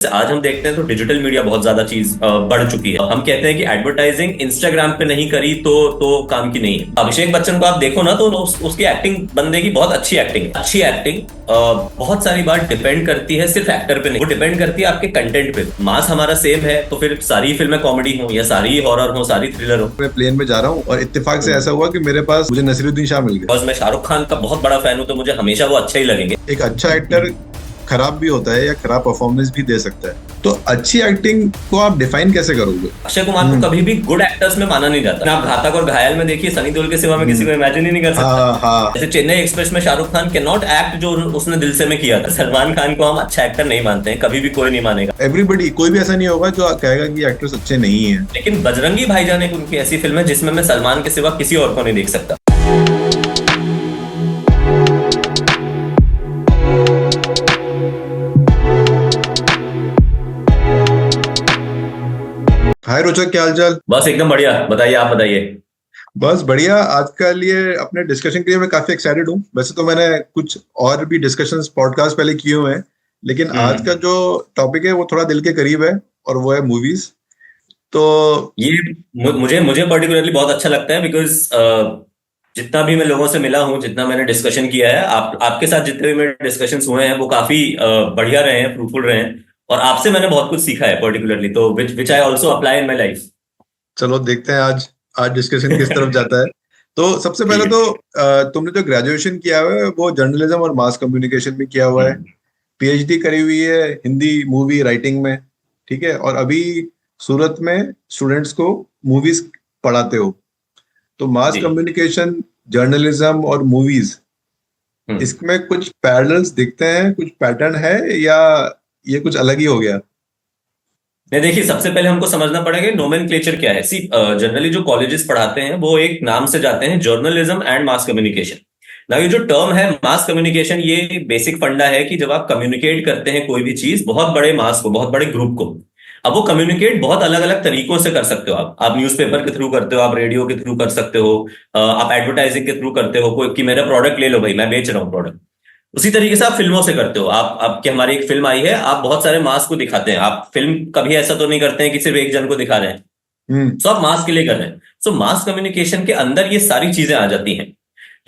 आज हम देखते हैं तो डिजिटल मीडिया बहुत ज्यादा चीज बढ़ चुकी है। हम कहते हैं कि एडवर्टाइजिंग इंस्टाग्राम पे नहीं करी तो काम की नहीं है। अभिषेक बच्चन को आप देखो ना तो उसकी एक्टिंग, बंदे की बहुत अच्छी एक्टिंग है। अच्छी एक्टिंग बहुत सारी बार डिपेंड करती है सिर्फ एक्टर पे नहीं, वो डिपेंड करती है आपके कंटेंट पे। मास हमारा सेम है तो फिर सारी फिल्में कॉमेडी हो या सारी हॉरर हो, सारी थ्रिलर हो। मैं प्लेन में जा रहा हूँ और इत्तेफाक से ऐसा हुआ कि मेरे पास मुझे नसीरुद्दीन शाह मिल गया। बस मैं शाहरुख खान का बहुत बड़ा फैन हूँ तो मुझे हमेशा वो अच्छे ही लगेंगे। एक अच्छा एक्टर खराब भी होता है या खराब परफॉर्मेंस भी दे सकता है, तो अच्छी एक्टिंग को आप डिफाइन कैसे करोगे? अक्षय कुमार को कभी भी गुड एक्टर्स में माना नहीं जाता। आप घातक और घायल में देखिए, सनी देओल के सिवा में किसी को इमेजिन ही नहीं कर सकता। हाँ हाँ। जैसे चेन्नई एक्सप्रेस में Shahrukh Khan can not act जो उसने दिल से में किया था। सलमान खान को हम अच्छा एक्टर नहीं मानते हैं, कभी भी कोई नहीं मानेगा। एवरीबडी, कोई भी ऐसा नहीं होगा जो कहेगा कि एक्टर्स अच्छे नहीं हैं। लेकिन बजरंगी भाईजान एक उनकी ऐसी फिल्म है जिसमें मैं सलमान के सिवा किसी और को नहीं देख सकता। हाय रोचक, क्या हालचाल? बस एकदम बढ़िया, बताइए, आप बताइए। बस बढ़िया। आज का लिए अपने डिस्कशन के लिए मैं काफी एक्साइटेड हूँ। वैसे तो मैंने कुछ और भी डिस्कशंस पॉडकास्ट पहले किए हुए हैं, लेकिन आज का जो टॉपिक है वो थोड़ा दिल के करीब है और वो है मूवीज। तो ये मुझे मुझे पर्टिकुलरली बहुत अच्छा लगता है बिकॉज जितना भी मैं लोगों से मिला हूँ, जितना मैंने डिस्कशन किया है, आपके साथ जितने भी मेरे डिस्कशंस हुए हैं वो काफी बढ़िया रहे हैं, फ्रूटफुल रहे हैं। और आपसे मैंने बहुत कुछ सीखा है पर्टिकुलरली, तो which I also apply in my life. चलो देखते हैं आज आज डिस्कशन किस तरफ जाता है। तो सबसे ठीक पहले है। तो तुमने जो ग्रेजुएशन किया हुआ है वो जर्नलिज्म और मास कम्युनिकेशन में किया हुआ है। पीएचडी करी हुई है हिंदी मूवी राइटिंग में, ठीक है। और अभी सूरत में स्टूडेंट्स को मूवीज पढ़ाते हो। तो मास जी। कम्युनिकेशन, जर्नलिज्म और मूवीज, हम्म। इसमें कुछ पैरेलल्स दिखते हैं, कुछ पैटर्न है, या ये कुछ अलग ही हो गया? नहीं, देखिए, सबसे पहले हमको समझना पड़ेगा नोमेनक्लेचर क्या है। सी, जनरली जो कॉलेजेस पढ़ाते हैं वो एक नाम से जाते हैं, जर्नलिज्म एंड मास कम्युनिकेशन। ना, ये जो टर्म है मास कम्युनिकेशन, ये बेसिक फंडा है कि जब आप कम्युनिकेट करते हैं कोई भी चीज बहुत बड़े मास को, बहुत बड़े ग्रुप को, अब वो कम्युनिकेट बहुत अलग अलग तरीकों से कर सकते हो। आप न्यूज़पेपर के थ्रू करते हो, आप रेडियो के थ्रू कर सकते हो, आप एडवर्टाइजिंग के थ्रू करते हो, कोई कि मेरा प्रोडक्ट ले लो भाई, मैं बेच रहा हूँ प्रोडक्ट। उसी तरीके से आप फिल्मों से करते हो। आप आपकी हमारी एक फिल्म आई है, आप बहुत सारे मास को दिखाते हैं। आप फिल्म कभी ऐसा तो नहीं करते हैं कि सिर्फ एक जन को दिखा रहे हैं। हम्म। सो आप मास के लिए कर रहे हैं। सो मास कम्युनिकेशन के अंदर ये सारी चीजें आ जाती हैं।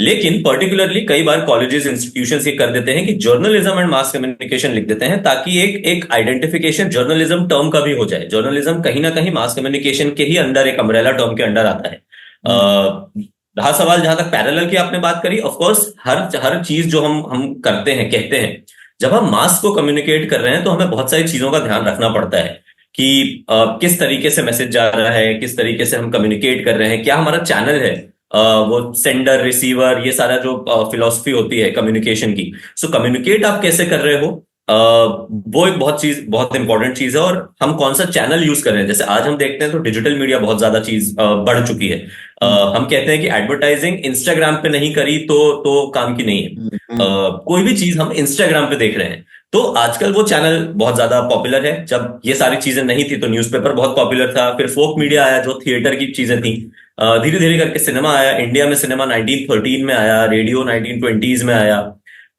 लेकिन पर्टिकुलरली कई बार कॉलेजेस, इंस्टीट्यूशंस ये कर देते हैं कि जर्नलिज्म एंड मास कम्युनिकेशन लिख देते हैं, ताकि एक एक आइडेंटिफिकेशन जर्नलिज्म टर्म का भी हो जाए। जर्नलिज्म कहीं ना कहीं मास कम्युनिकेशन के ही अंदर, एक अम्ब्रेला टर्म के अंडर आता है। हम्म। रहा सवाल जहां तक पैरेलल की आपने बात करी, ऑफ कोर्स हर हर चीज जो हम करते हैं, कहते हैं, जब हम मास को कम्युनिकेट कर रहे हैं तो हमें बहुत सारी चीजों का ध्यान रखना पड़ता है कि किस तरीके से मैसेज जा रहा है, किस तरीके से हम कम्युनिकेट कर रहे हैं, क्या हमारा चैनल है, वो सेंडर रिसीवर, ये सारा जो फिलॉसफी होती है कम्युनिकेशन की। सो कम्युनिकेट आप कैसे कर रहे हो, वो एक बहुत इंपॉर्टेंट चीज है। और हम कौन सा चैनल यूज कर रहे हैं, जैसे आज हम देखते हैं तो डिजिटल मीडिया बहुत ज्यादा चीज बढ़ चुकी है। हम कहते हैं कि एडवर्टाइजिंग इंस्टाग्राम पे नहीं करी तो काम की नहीं है। कोई भी चीज हम इंस्टाग्राम पे देख रहे हैं तो आजकल वो चैनल बहुत ज्यादा पॉपुलर है। जब ये सारी चीजें नहीं थी तो न्यूज़पेपर बहुत पॉपुलर था, फिर फोक मीडिया आया जो थिएटर की चीजें थी। धीरे धीरे करके सिनेमा आया। इंडिया में सिनेमा 1913 में आया, रेडियो 1920s में आया,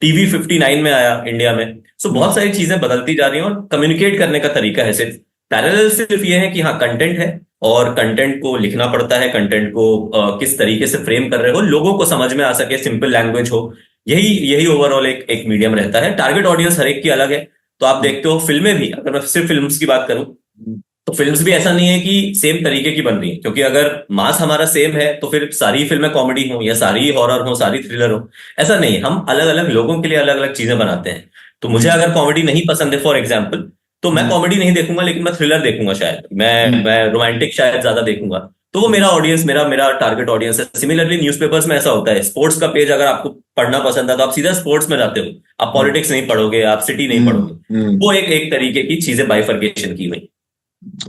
टीवी 59 में आया इंडिया में। सो बहुत सारी चीजें बदलती जा रही हैं और कम्युनिकेट करने का तरीका है सिर्फ। पैरेलल सिर्फ ये है कि हाँ, कंटेंट है और कंटेंट को लिखना पड़ता है, कंटेंट को किस तरीके से फ्रेम कर रहे हो, लोगों को समझ में आ सके, सिंपल लैंग्वेज हो। यही यही ओवरऑल एक एक मीडियम रहता है। टारगेट ऑडियंस हर एक की अलग है। तो आप देखते हो फिल्में भी, अगर मैं सिर्फ फिल्म्स की बात करूं तो फिल्म्स भी ऐसा नहीं है कि सेम तरीके की बन रही है, क्योंकि अगर मास हमारा सेम है तो फिर सारी फिल्में कॉमेडी हो या सारी हॉरर हो, सारी थ्रिलर हो। ऐसा नहीं है, हम अलग अलग लोगों के लिए अलग अलग चीजें बनाते हैं। तो मुझे अगर कॉमेडी नहीं पसंद है फॉर एग्जाम्पल, तो मैं कॉमेडी नहीं देखूंगा, लेकिन मैं थ्रिलर देखूंगा, शायद मैं रोमांटिक शायद ज्यादा देखूंगा। तो वो मेरा ऑडियंस, मेरा मेरा टारगेट ऑडियंस है। सिमिलरली न्यूज़पेपर्स में ऐसा होता है, स्पोर्ट्स का पेज अगर आपको पढ़ना पसंद है तो आप सीधा स्पोर्ट्स में जाते हो, आप पॉलिटिक्स नहीं पढ़ोगे, आप सिटी नहीं पढ़ोगे। वो एक एक तरीके की चीजें बाइफर्केशन की हुई।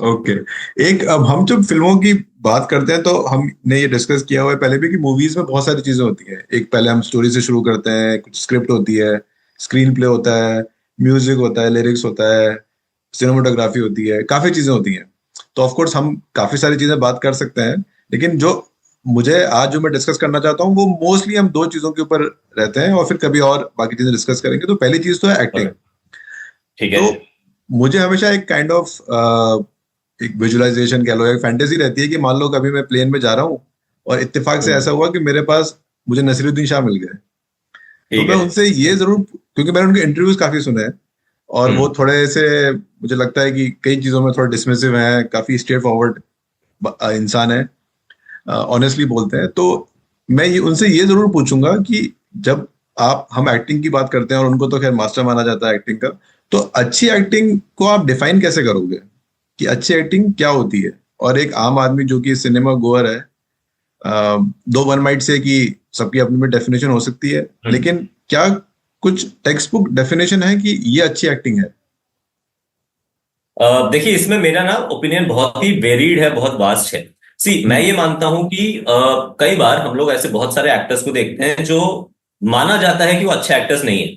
ओके। एक, अब हम जब फिल्मों की बात करते हैं तो हमने ये डिस्कस किया हुआ है पहले भी कि मूवीज में बहुत सारी चीजें होती हैं। एक, पहले हम स्टोरी से शुरू करते हैं, कुछ स्क्रिप्ट होती है, स्क्रीन प्ले होता है, म्यूजिक होता है, लिरिक्स होता है, सिनेमाटोग्राफी होती है, काफी चीजें होती हैं। तो ऑफ कोर्स हम काफी सारी चीजें बात कर सकते हैं, लेकिन जो मुझे आज जो मैं डिस्कस करना चाहता हूँ वो मोस्टली हम दो चीजों के ऊपर रहते हैं, और फिर कभी और बाकी चीजें डिस्कस करेंगे। तो पहली चीज तो है एक्टिंग। ठीक तो है। मुझे हमेशा एक काइंड ऑफ एक विजुअलाइजेशन कह लो, एक फैंटेसी रहती है कि मान लो कभी मैं प्लेन में जा रहा हूँ और इत्तेफाक से हम्म, ऐसा हुआ कि मेरे पास मुझे नसीरुद्दीन शाह मिल गए। तो ठीक मैं है। उनसे ये जरूर, क्योंकि मैंने उनके इंटरव्यूज काफी सुने हैं और वो हम्म। थोड़े से, मुझे लगता है कि कई चीजों में थोड़ा डिसमिसिव हैं, काफी स्ट्रेट फॉरवर्ड इंसान है, ऑनेस्टली बोलते हैं। तो मैं ये उनसे ये जरूर पूछूंगा कि जब आप हम एक्टिंग की बात करते हैं और उनको तो खैर मास्टर माना जाता है एक्टिंग का, तो अच्छी एक्टिंग को आप डिफाइन कैसे करोगे कि अच्छी एक्टिंग क्या होती है? और एक आम आदमी जो कि सिनेमा गोअर है, दो वन माइट से कि सबकी अपनी में डेफिनेशन हो सकती है, हम्म। लेकिन क्या कुछ टेक्स्ट बुक डेफिनेशन है कि ये अच्छी एक्टिंग है? देखिए, इसमें मेरा ना ओपिनियन बहुत ही वेरीड है, बहुत वास्ट है। सी, मैं हम्म। ये मानता हूं कि कई बार हम लोग ऐसे बहुत सारे एक्टर्स को देखते हैं जो माना जाता है कि वो अच्छे एक्टर्स नहीं है,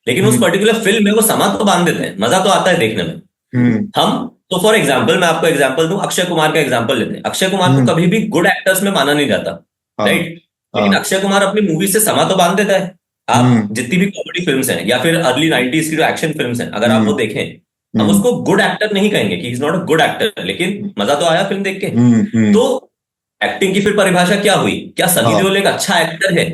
लेकिन उस हम्म। पर्टिकुलर फिल्म में वो समा तो बांध देते हैं, मजा तो आता है देखने में। हम्म। हम तो फॉर एग्जाम्पल, मैं आपको एग्जाम्पल दूं, अक्षय कुमार का एग्जाम्पल लेते हैं। अक्षय कुमार को हम्म। कभी भी गुड एक्टर्स में माना नहीं जाता, हाँ। राइट? लेकिन हाँ। अक्षय कुमार अपनी मूवी से समा तो बांध देता है। आप हम्म। जितनी भी कॉमेडी फिल्म्स हैं या फिर अर्ली 90s की जो एक्शन फिल्म्स हैं, अगर आप हम्म। वो देखें, हम हम्म। उसको गुड एक्टर नहीं कहेंगे कि is not a good actor, लेकिन मजा तो आया फिल्म देख के। हम्म। हम्म। तो एक्टिंग की फिर परिभाषा क्या हुई? क्या सनी हाँ। देओल एक अच्छा एक्टर है?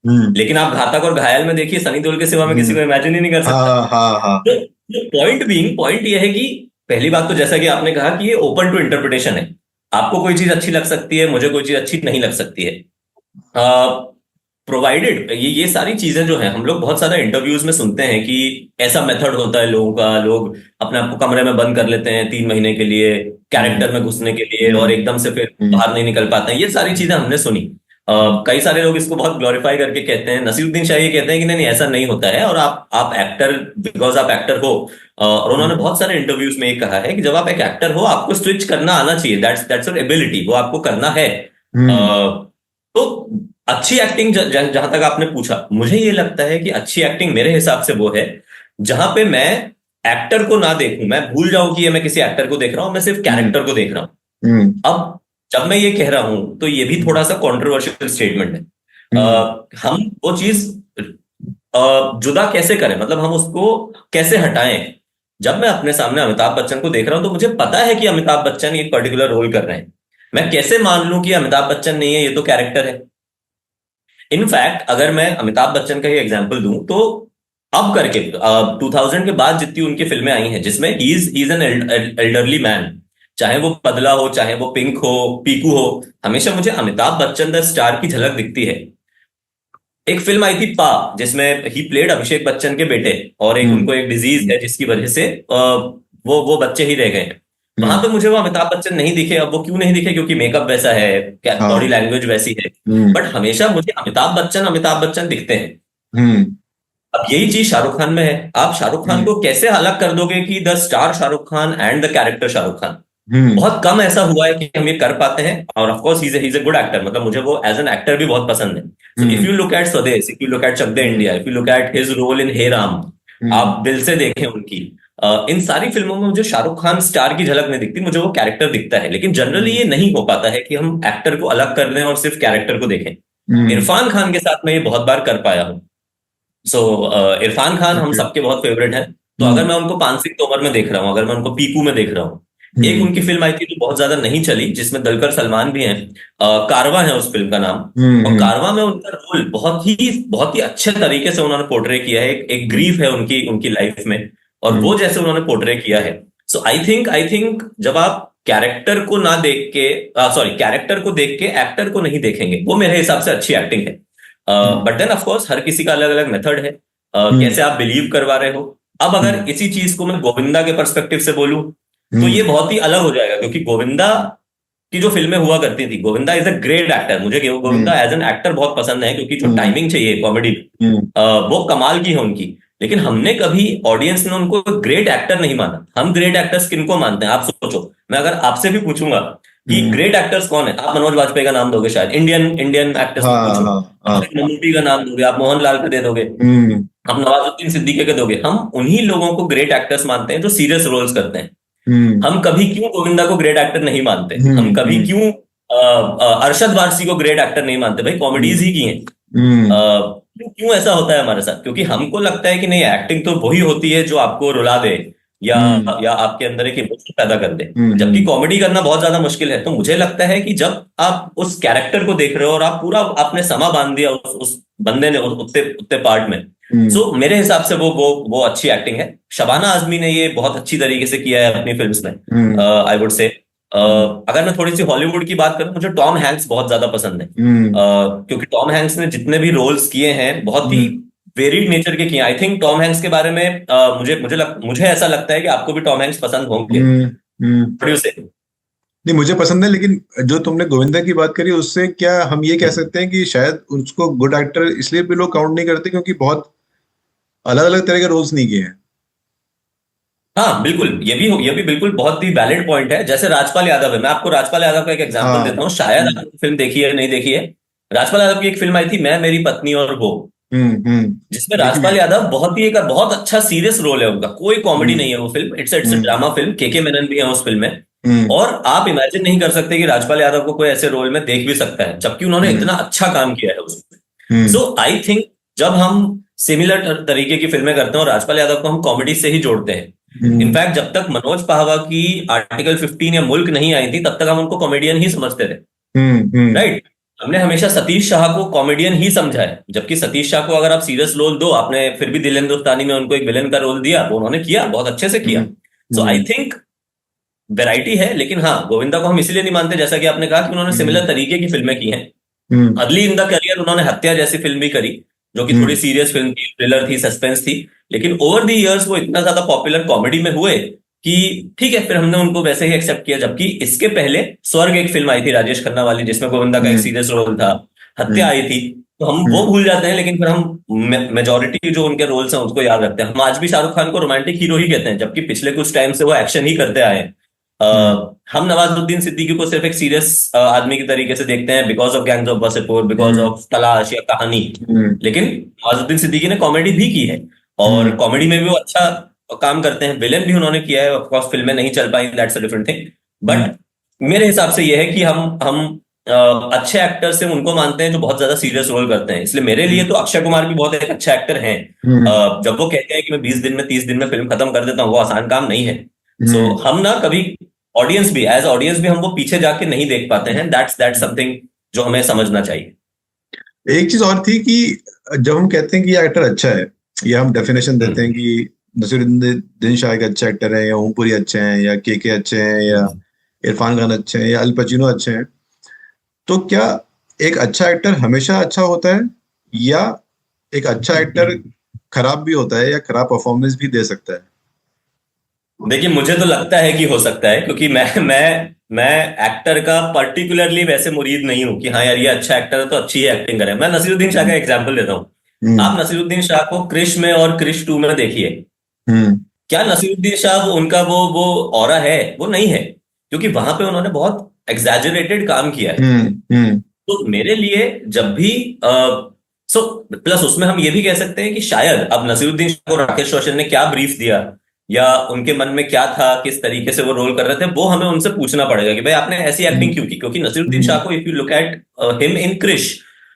हम्म। लेकिन आप घातक और घायल में देखिए, सनी देओल के सिवा में किसी हम्म। को इमेजिन ही नहीं कर सकता। हाँ। हाँ। हाँ। तो पॉइंट ये है कि पहली बात तो जैसा कि आपने कहा कि ये ओपन टू इंटरप्रिटेशन है। आपको कोई चीज अच्छी लग सकती है, मुझे कोई चीज अच्छी नहीं लग सकती है। प्रोवाइडेड ये सारी चीजें जो है, हम लोग बहुत सारे इंटरव्यूज में सुनते हैं कि ऐसा मेथड होता है लोगों का, लोग अपने आप को कमरे में बंद कर लेते हैं 3 महीने के लिए, हम्म। कैरेक्टर में घुसने के लिए, और हम्म। एकदम से फिर हम्म। बाहर नहीं निकल पाते हैं। ये सारी चीजें हमने सुनी। कई सारे लोग इसको बहुत ग्लोरीफाई करके कहते हैं। नसीरुद्दीन शाह ये कहते हैं कि नहीं नहीं, ऐसा नहीं होता है, और आप एक्टर, बिकॉज आप एक्टर हो। और उन्होंने हम्म। बहुत सारे इंटरव्यूज में ये कहा है कि जब आप एक एक्टर हो, आपको स्विच करना आना चाहिए, दैट्स योर एबिलिटी, वो आपको करना है। हम्म। तो अच्छी एक्टिंग, जहां तक आपने पूछा, मुझे ये लगता है कि अच्छी एक्टिंग मेरे हिसाब से वो है जहां पे मैं एक्टर को ना देखूं, मैं भूल जाऊं कि ये मैं किसी एक्टर को देख रहा हूं, मैं सिर्फ हम्म। कैरेक्टर को देख रहा हूं। हम्म। अब जब मैं ये कह रहा हूं तो ये भी थोड़ा सा कंट्रोवर्शियल स्टेटमेंट है। हम्म। हम वो चीज जुदा कैसे करें, मतलब हम उसको कैसे हटाएं? जब मैं अपने सामने अमिताभ बच्चन को देख रहा हूं तो मुझे पता है कि अमिताभ बच्चन एक पर्टिकुलर रोल कर रहे हैं। मैं कैसे मान लूं कि अमिताभ बच्चन नहीं है, ये तो कैरेक्टर है? इनफैक्ट अगर मैं अमिताभ बच्चन का ही एग्जांपल दूं तो अब करके 2000 के बाद जितनी उनकी फिल्में आई हैं जिसमें he is an elderly man, चाहे वो पतला हो, चाहे वो पिंक हो, पीकू हो, हमेशा मुझे अमिताभ बच्चन द स्टार की झलक दिखती है। एक फिल्म आई थी पा, जिसमें ही प्लेड अभिषेक बच्चन के बेटे, और एक हम्म। उनको एक डिजीज है जिसकी वजह से वो बच्चे ही रह गए हैं। वहां हम्म। पे मुझे वो अमिताभ बच्चन नहीं दिखे। अब वो क्यों नहीं दिखे? क्योंकि मेकअप वैसा है, बॉडी हाँ। लैंग्वेज वैसी है। हम्म। बट हमेशा मुझे अमिताभ बच्चन दिखते हैं। हम्म। अब यही चीज शाहरुख खान में है। आप शाहरुख खान हम्म। को कैसे अलग कर दोगे कि the star Shahrukh Khan and the character Shahrukh Khan? Hmm. बहुत कम ऐसा हुआ है कि हम ये कर पाते हैं। और of course he is a good actor, मतलब मुझे वो एज एन एक्टर भी बहुत पसंद है। So if hmm. You look at Swades, if you look at Chak De India, if you look at his role in Hey Ram, hmm. आप दिल से देखें उनकी, इन सारी फिल्मों में मुझे शाहरुख खान स्टार की झलक नहीं दिखती, मुझे वो कैरेक्टर दिखता है। लेकिन जनरली हम्म। ये नहीं हो पाता है कि हम एक्टर को अलग कर लें और सिर्फ कैरेक्टर को देखें। हम्म। इरफान खान के साथ मैं ये बहुत बार कर पाया हूँ। सो इरफान खान हम ओके। सबके बहुत फेवरेट हैं। तो अगर हम्म। मैं उनको पांच तोमर में देख रहा हूँ, अगर मैं उनको पीकू में देख रहा हूँ, एक हम्म। उनकी फिल्म आई थी जो बहुत ज्यादा नहीं चली, जिसमें दलकर सलमान भी हैं, कारवां है उस फिल्म का नाम। और हम्म। कारवां में उनका रोल बहुत ही अच्छे तरीके से उन्होंने पोर्ट्रे किया है। एक ग्रीफ है उनकी उनकी लाइफ में, और हम्म। वो जैसे उन्होंने पोर्ट्रे किया है। सो आई थिंक जब आप कैरेक्टर को ना देख के, सॉरी, कैरेक्टर को देख के एक्टर को नहीं देखेंगे, वो मेरे हिसाब से अच्छी एक्टिंग है। बट देन ऑफ कोर्स हर किसी का अलग अलग मेथड है, हम्म। कैसे आप बिलीव करवा रहे हो। अब अगर हम्म। इसी चीज को मैं गोविंदा के पर्सपेक्टिव से बोलूं तो ये हम्म। बहुत ही अलग हो जाएगा, क्योंकि गोविंदा की जो फिल्में हुआ करती थी, Govinda is a great actor, मुझे हम्म। गोविंदा एज एन एक्टर बहुत पसंद है, क्योंकि जो हम्म। टाइमिंग चाहिए कॉमेडी, हम्म। वो कमाल की है उनकी। लेकिन हमने कभी, ऑडियंस ने उनको ग्रेट एक्टर नहीं माना। हम ग्रेट एक्टर्स किनको मानते हैं? आप सोचो, मैं अगर आपसे भी पूछूंगा कि हम्म। ग्रेट एक्टर्स कौन है, आप मनोज वाजपेयी का नाम दोगे शायद, इंडियन इंडियन एक्टर्स में हाँ। पूछो। हाँ। आप हाँ। मम्मूटी का नाम दोगे, आप मोहनलाल का दे दोगे, हम्म। हम नवाजुद्दीन सिद्दीकी के दोगे। हम उन्हीं लोगों को ग्रेट एक्टर्स मानते हैं जो सीरियस रोल्स करते हैं। हम्म। हम कभी क्यों गोविंदा को ग्रेट एक्टर नहीं मानते? हम कभी हम्म। क्यों अरशद वारसी को ग्रेट एक्टर नहीं मानते? भाई कॉमेडीज ही की हैं। हम्म। क्यों क्यों ऐसा होता है हमारे साथ? क्योंकि हमको लगता है कि नहीं, एक्टिंग तो वही होती है जो आपको रुला दे, या हम्म या आपके अंदर एक इमोशन पैदा कर दे, जबकि हम्म कॉमेडी करना बहुत ज्यादा मुश्किल है। तो मुझे लगता है कि जब आप उस कैरेक्टर को देख रहे हो और आप पूरा आपने समा बांध दिया उस बंदे ने उतने उतने पार्ट में, हम्म सो मेरे हिसाब से वो अच्छी एक्टिंग है। शबाना आजमी ने ये बहुत अच्छी तरीके से किया है अपनी फिल्म्स में, हम्म आई वुड से। हम्म अगर मैं थोड़ी सी हॉलीवुड की बात करूं, मुझे टॉम हैंक्स बहुत ज्यादा पसंद है। हम्म क्योंकि टॉम हैंक्स ने जितने भी रोल्स किए हैं बहुत ही हम्म वेरिड नेचर के किए। आई थिंक टॉम हैंक्स के बारे में मुझे ऐसा लगता है कि आपको भी टॉम हैंक्स पसंद होंगे। हम्म हम्म। प्रोड्यूसर। नहीं, मुझे पसंद है, लेकिन जो तुमने गोविंदा की बात करी उससे क्या हम ये कह सकते हैं कि शायद उसको गुड एक्टर इसलिए भी लोग काउंट नहीं करते क्योंकि बहुत अलग अलग तरह के रोल्स नहीं किए हैं। हाँ बिल्कुल, ये भी बिल्कुल बहुत ही वैलिड पॉइंट है। जैसे राजपाल यादव है, मैं आपको राजपाल यादव का एक एग्जांपल हाँ। देता हूँ, शायद हम्म आपने फिल्म देखी है नहीं देखी है। राजपाल यादव की एक फिल्म आई थी, मैं मेरी पत्नी और वो, हम्म। जिसमें देखी हुई राजपाल है। यादव बहुत अच्छा सीरियस रोल है उनका, कोई कॉमेडी हम्म नहीं है वो film. It's a hmm drama film. के मेनन भी है उस फिल्म में। हम्म और आप इमेजिन नहीं कर सकते कि राजपाल यादव को कोई ऐसे रोल में देख भी सकता है, जबकि उन्होंने हम्म इतना अच्छा काम किया है उसमें। हम्म सो आई थिंक जब हम सिमिलर तरीके की फिल्में करते हैं और राजपाल यादव को हम कॉमेडी से ही जोड़ते हैं। हम्म इनफैक्ट जब तक मनोज पाहवा की आर्टिकल 15 या मुल्क नहीं आई थी, तब तक हम उनको कॉमेडियन ही समझते थे, हम्म राइट। हमने हमेशा सतीश शाह को कॉमेडियन ही समझा है, जबकि सतीश शाह को अगर आप सीरियस रोल दो, आपने फिर भी दिल हिंदुस्तानी में उनको एक विलेन का रोल दिया, वो उन्होंने किया, बहुत अच्छे से किया। हम्म सो आई हम्म थिंक वैरायटी है। लेकिन हाँ, गोविंदा को हम इसलिए नहीं मानते, जैसा कि आपने कहा कि उन्होंने हम्म सिमिलर तरीके की फिल्में की हैं। हम्म अर्ली इन द करियर उन्होंने हत्या जैसी फिल्म भी करी, जो कि थोड़ी हम्म सीरियस फिल्म थी, थ्रिलर थी, सस्पेंस थी। लेकिन ओवर द इयर्स वो इतना ज्यादा पॉपुलर कॉमेडी में हुए कि ठीक है, फिर हमने उनको वैसे ही एक्सेप्ट किया। जबकि इसके पहले स्वर्ग एक फिल्म आई थी राजेश खन्ना वाली, जिसमें गोविंदा का एक हम्म सीरियस रोल था। हत्या हम्म आई थी। तो हम वो हम्म भूल जाते हैं, लेकिन फिर हम मेजोरिटी जो उनके रोल्स हैं उसको याद रखते हैं। हम आज भी शाहरुख खान को रोमांटिक हीरो ही कहते हैं, जबकि पिछले कुछ टाइम से वो एक्शन ही करते आए हैं। हम्म हम नवाजुद्दीन सिद्दीकी को सिर्फ एक सीरियस आदमी की तरीके से देखते हैं, because of gangs of Wasseypur, because hmm of तलाश या कहानी। हम्म लेकिन नवाजुद्दीन सिद्दीकी ने कॉमेडी भी की है, और हम्म कॉमेडी में भी वो अच्छा काम करते हैं। विलेन भी उन्होंने किया है, ऑफ कोर्स फिल्में नहीं चल पाई, that's a different thing. Hmm but मेरे हिसाब से ये है कि हम अच्छे एक्टर से उनको मानते हैं जो बहुत ज्यादा सीरियस रोल करते हैं। इसलिए मेरे लिए तो अक्षय कुमार भी बहुत एक अच्छा एक्टर हैं। हम्म जब वो कहते हैं कि मैं 20 दिन में 30 दिन में फिल्म खत्म कर देता हूँ, वो आसान काम नहीं है। सो हम्म हम ना कभी ऑडियंस भी हम वो पीछे जाके नहीं देख पाते हैं। दैट्स समथिंग जो हमें समझना चाहिए। एक चीज और थी कि जब हम कहते हैं कि ये एक्टर अच्छा है, या हम डेफिनेशन देते हैं हम्म कि नसीरुद्दीन शाह एक अच्छा एक्टर है, या ओमपुरी अच्छे हैं, या के अच्छे हैं, या हम्म। इरफान खान अच्छे हैं, या अल पचिनो अच्छे हैं, तो क्या एक अच्छा एक्टर हमेशा अच्छा होता है, या एक अच्छा एक्टर खराब भी होता है, या खराब परफॉर्मेंस भी दे सकता है? देखिए, मुझे तो लगता है कि हो सकता है, क्योंकि मैं एक्टर का पर्टिकुलरली वैसे मुरीद नहीं हूं कि हाँ यार ये अच्छा एक्टर है तो अच्छी ही एक्टिंग करे। मैं नसीरुद्दीन शाह का एग्जांपल देता हूँ। हम्म आप नसीरुद्दीन शाह को क्रिश में और क्रिश 2 में देखिए। हम्म क्या नसीरुद्दीन शाह उनका वो ऑरा है? वो नहीं है, क्योंकि वहां पे उन्होंने बहुत एग्जैजरेटेड काम किया है। हम्म तो मेरे लिए जब भी सो प्लस उसमें हम ये भी कह सकते हैं कि शायद अब नसीरुद्दीन शाह को राकेश रोशन ने क्या ब्रीफ दिया, या उनके मन में क्या था, किस तरीके से वो रोल कर रहे थे, वो हमें उनसे पूछना पड़ेगा कि भाई आपने ऐसी एक्टिंग क्यों की। क्योंकि नसीरुद्दीन शाह हम्म को, if you look at him in Krrish,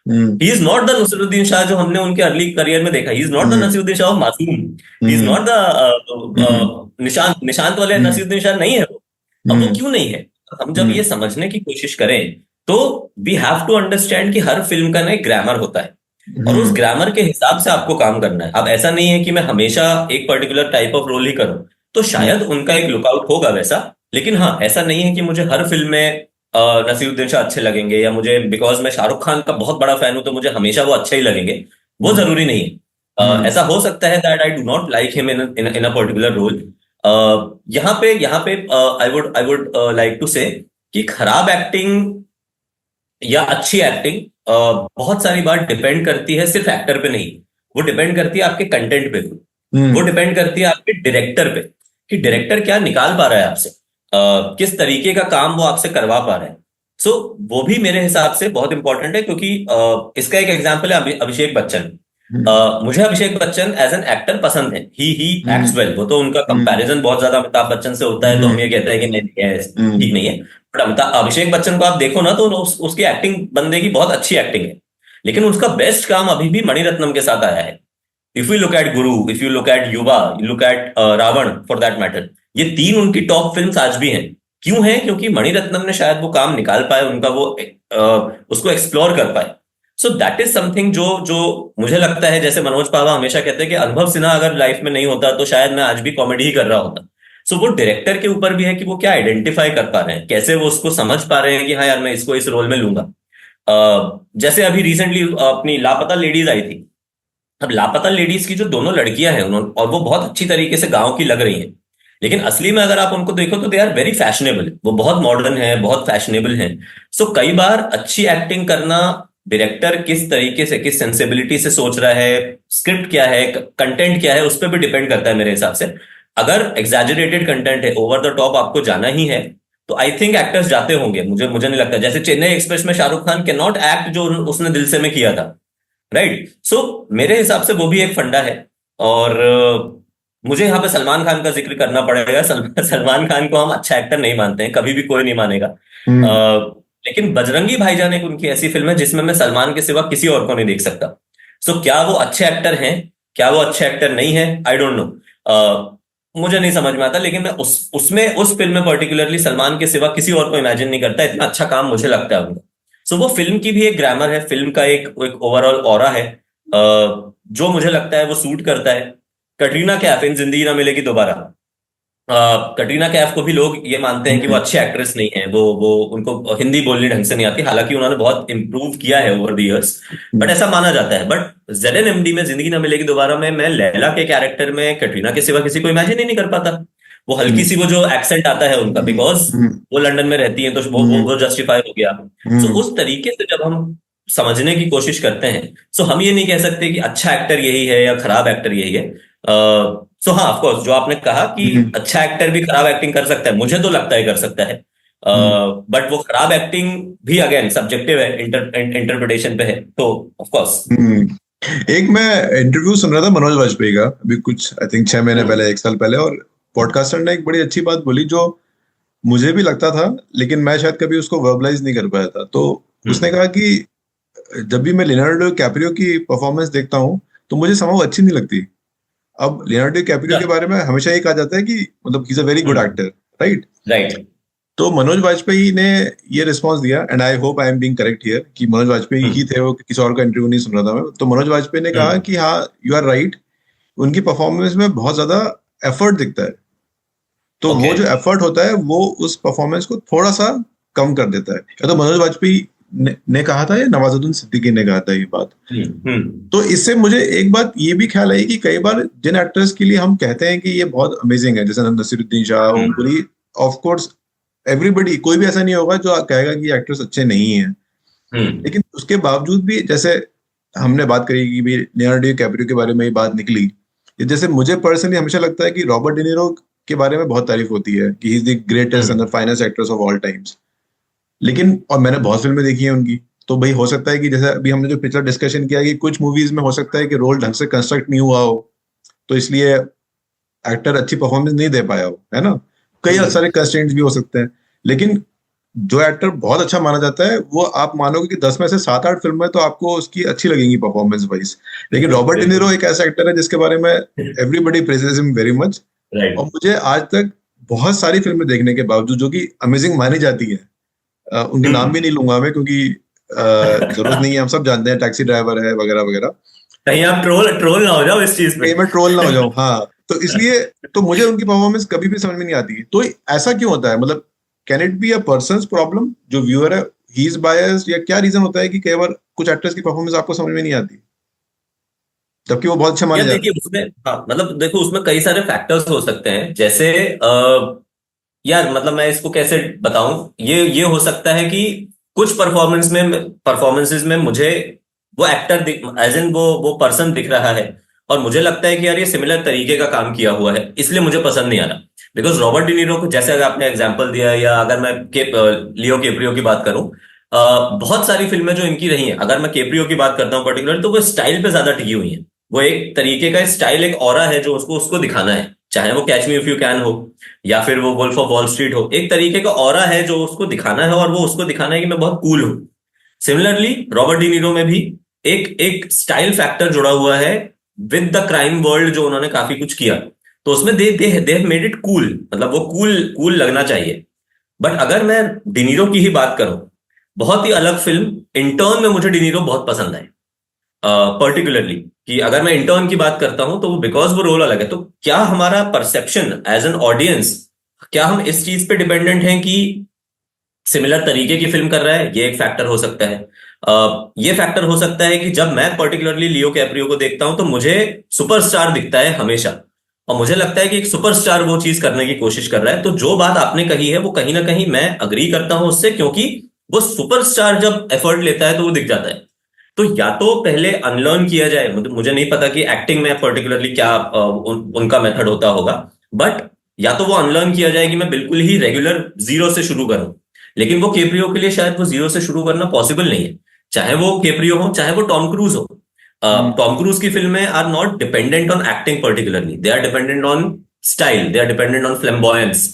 hmm he is not the Naseeruddin Shah जो हमने उनके अर्ली करियर में देखा। He is not the hmm Naseeruddin Shah of Masoom. He is hmm not hmm the Nishant Nishant वाले हम्म नसीरुद्दीन शाह नहीं है वो। अब वो हम्म क्यों नहीं है? हम जब हम्म ये समझने की कोशिश करें, तो वी हैव टू अंडरस्टैंड कि हर फिल्म का ना एक ग्रामर होता है, और उस हम्म ग्रामर के हिसाब से आपको काम करना है। अब ऐसा नहीं है कि मैं हमेशा एक पर्टिकुलर टाइप ऑफ रोल ही करूं। तो शायद उनका एक लुकआउट होगा वैसा। लेकिन हाँ, ऐसा नहीं है कि मुझे हर फिल्म में नसीरुद्दीन शाह अच्छे लगेंगे, या मुझे बिकॉज मैं शाहरुख खान का बहुत बड़ा फैन हूं तो मुझे हमेशा वो अच्छे ही लगेंगे। वो हम्म जरूरी नहीं है। हम्म ऐसा हो सकता है that I do not like him in a particular role. यहाँ पे आई वुड लाइक टू से कि खराब एक्टिंग या अच्छी एक्टिंग बहुत सारी बार डिपेंड करती है सिर्फ एक्टर पे नहीं। वो डिपेंड करती है आपके कंटेंट पे भी। वो हम्म डिपेंड करती है आपके डायरेक्टर पे, कि डायरेक्टर क्या निकाल पा रहा है आपसे, किस तरीके का काम वो आपसे करवा पा रहा है। सो वो भी मेरे हिसाब से बहुत इंपॉर्टेंट है, क्योंकि इसका एक एग्जांपल है अभिषेक बच्चन। मुझे Abhishek Bachchan as an actor पसंद है। He acts hmm well. वो तो उनका हम्म कंपैरिजन बहुत ज्यादा अमिताभ बच्चन से होता है, तो हम हम्म ये कहते हैं कि नहीं नहीं, हम्म ठीक नहीं है। बट अभिषेक बच्चन को आप देखो ना, तो उसकी एक्टिंग, बंदे की बहुत अच्छी एक्टिंग है। लेकिन उसका बेस्ट काम अभी भी मणिरत्नम के साथ आया है। If you look at Guru, if you look at Yuva, you look at Raavan for that matter, ये तीन उनकी टॉप फिल्म्स आज भी हैं। क्यों है? क्योंकि मणिरत्नम ने शायद वो काम निकाल पाए उनका, वो उसको एक्सप्लोर कर पाए। सो दैट इज समथिंग जो जो मुझे लगता है, जैसे मनोज पावा हमेशा कहते हैं कि अनुभव सिन्हा अगर लाइफ में नहीं होता तो शायद मैं आज भी कॉमेडी ही कर रहा होता। सो वो डायरेक्टर के ऊपर भी है कि वो क्या आइडेंटिफाई कर पा रहे हैं, कैसे वो उसको समझ पा रहे हैं कि हाँ यार मैं इसको इस रोल में लूंगा। जैसे अभी रिसेंटली अपनी लापता लेडीज आई थी। अब लापता लेडीज की जो दोनों लड़कियां हैं उन्होंने, और वो बहुत अच्छी तरीके से गांव की लग रही हैं, लेकिन असली में अगर आप उनको देखो तो दे आर वेरी फैशनेबल, वो बहुत मॉडर्न है, बहुत फैशनेबल हैं। सो कई बार अच्छी एक्टिंग करना, डायरेक्टर किस तरीके से, किस सेंसिबिलिटी से सोच रहा है, स्क्रिप्ट क्या है, कंटेंट क्या है, उस पर भी डिपेंड करता है मेरे हिसाब से। अगर एग्जैजरेटेड कंटेंट है, ओवर द टॉप आपको जाना ही है, तो आई थिंक एक्टर्स जाते होंगे। मुझे नहीं लगता, जैसे चेन्नई एक्सप्रेस में Shahrukh Khan can not act जो उसने दिल से में किया था, राइट। सो मेरे हिसाब से वो भी एक फंडा है। और मुझे यहाँ पे सलमान खान का जिक्र करना पड़ेगा। सलमान खान को हम अच्छा एक्टर नहीं मानते हैं, कभी भी कोई नहीं मानेगा। हम्म। लेकिन बजरंगी भाईजान एक उनकी ऐसी फिल्म है जिसमें मैं सलमान के सिवा किसी और को नहीं देख सकता। सो क्या वो अच्छे एक्टर हैं, क्या वो अच्छे एक्टर नहीं है, आई डोंट नो। मुझे नहीं समझ में आता, लेकिन मैं उसमें उस फिल्म में पर्टिकुलरली सलमान के सिवा किसी और को इमेजिन नहीं करता, इतना अच्छा काम मुझे लगता है उनका। सो वो फिल्म की भी एक ग्रामर है, फिल्म का एक ओवरऑल ऑरा है, जो मुझे लगता है वो सूट करता है। कटरीना कैफ इन जिंदगी ना मिलेगी दोबारा, कटरीना कैफ को भी लोग ये मानते हैं कि वो हम्म। अच्छे एक्ट्रेस नहीं है, वो उनको हिंदी बोलनी ढंग से नहीं आती, हालांकि उन्होंने बहुत इंप्रूव किया है ओवर द इयर्स, बट ऐसा माना जाता है। बट ZNMD में जिंदगी ना मिलेगी दोबारा में मैं लैला के कैरेक्टर में कटरीना के सिवा किसी को इमेजिन ही नहीं कर पाता। वो हल्की हम्म। सी वो जो एक्सेंट आता है उनका, बिकॉज हम्म। वो लंदन में रहती है, तो हम्म। वो जस्टिफाई हो गया। सो हम्म। उस तरीके से जब हम समझने की कोशिश करते हैं, सो हम ये नहीं कह सकते कि अच्छा एक्टर यही है या खराब एक्टर यही है। सो हाँ, ऑफ कोर्स जो आपने कहा कि हम्म। अच्छा एक्टर भी खराब एक्टिंग कर सकता है, मुझे तो लगता है कर सकता है। हम्म। बट वो खराब एक्टिंग भी अगेन सब्जेक्टिव है, इंटरप्रिटेशन पे है, तो ऑफ कोर्स। हम्म। एक मैं इंटरव्यू सुन रहा था मनोज वाजपेयी का, अभी कुछ आई थिंक 6 महीने हम्म। पहले, 1 साल पहले, और पॉडकास्टर ने एक बड़ी अच्छी बात बोली जो मुझे भी लगता था, लेकिन मैं शायद कभी उसको वर्बलाइज नहीं कर पाया था। तो उसने हम्म। कहा कि जब भी मैं लियोनार्डो कैप्रियो की परफॉर्मेंस देखता हूँ तो मुझे समझ अच्छी नहीं लगती। अब लियोनार्डो कैप्रियो के बारे में हमेशा ये कहा जाता है कि मतलब he is a very good hmm. Actor, right? Right. तो मनोज वाजपेयी ने ये रिस्पॉन्स दिया, and I hope I am being correct here, कि मनोज वाजपेयी ही हम्म। थे वो, किसी और का इंटरव्यू नहीं सुन रहा था मैं। तो मनोज वाजपेयी ने कहा हम्म। कि हाँ, यू आर राइट, उनकी परफॉर्मेंस में बहुत ज्यादा एफर्ट दिखता है। तो ओके। वो जो एफर्ट होता है वो उस परफॉर्मेंस को थोड़ा सा कम कर देता है। या तो मनोज वाजपेयी ने कहा था या नवाजुद्दीन सिद्दीकी ने कहा था ये बात। हम्म। हम्म। तो इससे मुझे एक बात ये भी ख्याल आई कि कई बार जिन एक्टर्स के लिए हम कहते हैं कि ये बहुत अमेजिंग है, जैसे नसीरुद्दीन शाह, ओम हम्म। पुरी, ऑफ कोर्स एवरीबडी, कोई भी ऐसा नहीं होगा जो कहेगा कि एक्टर्स अच्छे नहीं हैं। हम्म। लेकिन उसके बावजूद भी, जैसे हमने बात करी कि भी लियोनार्डो कैप्रियो के बारे में ये बात निकली, जैसे मुझे पर्सनली हमेशा लगता है कि रॉबर्ट डिनीरो के बारे में बहुत तारीफ होती है कि he is the greatest and the hmm. Finest actors of all times. लेकिन और मैंने बहुत फिल्में देखी हैं उनकी, तो भाई हो सकता है कि जैसे अभी हमने जो पिछला डिस्कशन किया कि कुछ मूवीज में हो सकता है कि रोल ढंग से कंस्ट्रक्ट नहीं हुआ हो, तो इसलिए एक्टर अच्छी परफॉर्मेंस नहीं दे पाया हो, है ना? कई हम्म। सारे कंस्ट्रेंट्स भी हो सकते हैं। लेकिन जो एक्टर बहुत अच्छा माना जाता है वो आप मानोगे कि 10 में से 7-8 फिल्में तो आपको उसकी अच्छी लगेंगी परफॉर्मेंस वाइज। लेकिन रॉबर्ट डिनीरो बिल्कुल। एक ऐसा एक्टर है जिसके बारे में everybody praises him very much. और राइट। मुझे आज तक बहुत सारी फिल्में देखने के बावजूद जो कि अमेजिंग मानी जाती है, उनके नाम भी हम्म। नहीं लूंगा मैं, क्योंकि जरूरत नहीं है, हम सब जानते हैं, टैक्सी ड्राइवर है वगैरह वगैरह। कहीं आप ट्रोल ट्रोल ना हो जाओ इस चीज पे। कहीं मैं ट्रोल ना हो जाऊं, हाँ। तो इसलिए तो मुझे उनकी परफॉर्मेंस कभी भी समझ में नहीं आती। तो ऐसा क्यों होता है? मतलब can it be a persons problem, जो व्यूअर है ही इज बायस्ड, या क्या रीजन होता है कि कई बार कुछ एक्टर्स की परफॉर्मेंस आपको समझ में नहीं आती जबकि वो बहुत अच्छे माने यार जाते देखिए उसमें, हाँ मतलब देखो उसमें कई सारे फैक्टर्स हो सकते हैं, जैसे यार मतलब मैं इसको कैसे बताऊं, ये हो सकता है कि कुछ परफॉर्मेंसेस में मुझे वो एक्टर एज इन वो पर्सन दिख रहा है, और मुझे लगता है कि यार ये सिमिलर तरीके का काम किया हुआ है, इसलिए मुझे पसंद नहीं आ रहा। बिकॉज रॉबर्ट डिनीरो को जैसे अगर आपने एग्जांपल दिया, या अगर मैं लियो केप्रियो की बात करूं, बहुत सारी फिल्में जो इनकी रही हैं, अगर मैं केप्रियो की बात करता हूं पर्टिकुलर, तो वो स्टाइल पे ज्यादा टिकी हुई हैं। वो एक तरीके का स्टाइल, एक ऑरा है जो उसको उसको दिखाना है, चाहे वो catch me if you can हो या फिर वो वुल्फ ऑफ वॉल स्ट्रीट हो, एक तरीके का ऑरा है जो उसको दिखाना है, और वो उसको दिखाना है कि मैं बहुत कूल हूं। सिमिलरली रॉबर्ट डी नीरो में भी एक एक स्टाइल फैक्टर जुड़ा हुआ है, विद द क्राइम वर्ल्ड जो उन्होंने काफी कुछ किया, तो उसमें दे दे दे मेड इट कूल, मतलब वो कूल कूल लगना चाहिए। बट अगर मैं डिनीरो की ही बात करूं, बहुत ही अलग फिल्म इंटर्न में मुझे डिनीरो बहुत पसंद आई, पर्टिकुलरली। कि अगर मैं इंटर्न की बात करता हूं तो वो बिकॉज वो रोल अलग है, तो क्या हमारा परसेप्शन एज एन ऑडियंस, क्या हम इस चीज पे डिपेंडेंट हैं कि सिमिलर तरीके की फिल्म कर रहा है, ये एक फैक्टर हो सकता है। ये फैक्टर हो सकता है कि जब मैं पर्टिकुलरली लियो कैप्रियो को देखता हूं तो मुझे सुपरस्टार दिखता है हमेशा, और मुझे लगता है कि एक सुपरस्टार वो चीज करने की कोशिश कर रहा है। तो जो बात आपने कही है वो कहीं ना कहीं मैं अग्री करता हूं उससे, क्योंकि वो सुपरस्टार जब एफर्ट लेता है तो वो दिख जाता है। तो या तो पहले अनलर्न किया जाए, मुझे नहीं पता कि एक्टिंग में पर्टिकुलरली क्या उनका मेथड होता होगा, बट या तो वो अनलर्न किया जाए कि मैं बिल्कुल ही रेगुलर जीरो से शुरू करूं। लेकिन वो केप्रियो के लिए शायद वो जीरो से शुरू करना पॉसिबल नहीं है, चाहे वो केप्रियो हो चाहे वो टॉम क्रूज हो। हम्म। टॉम क्रूज की फिल्में are not dependent on acting particularly, they are dependent on style, they are dependent on flamboyance.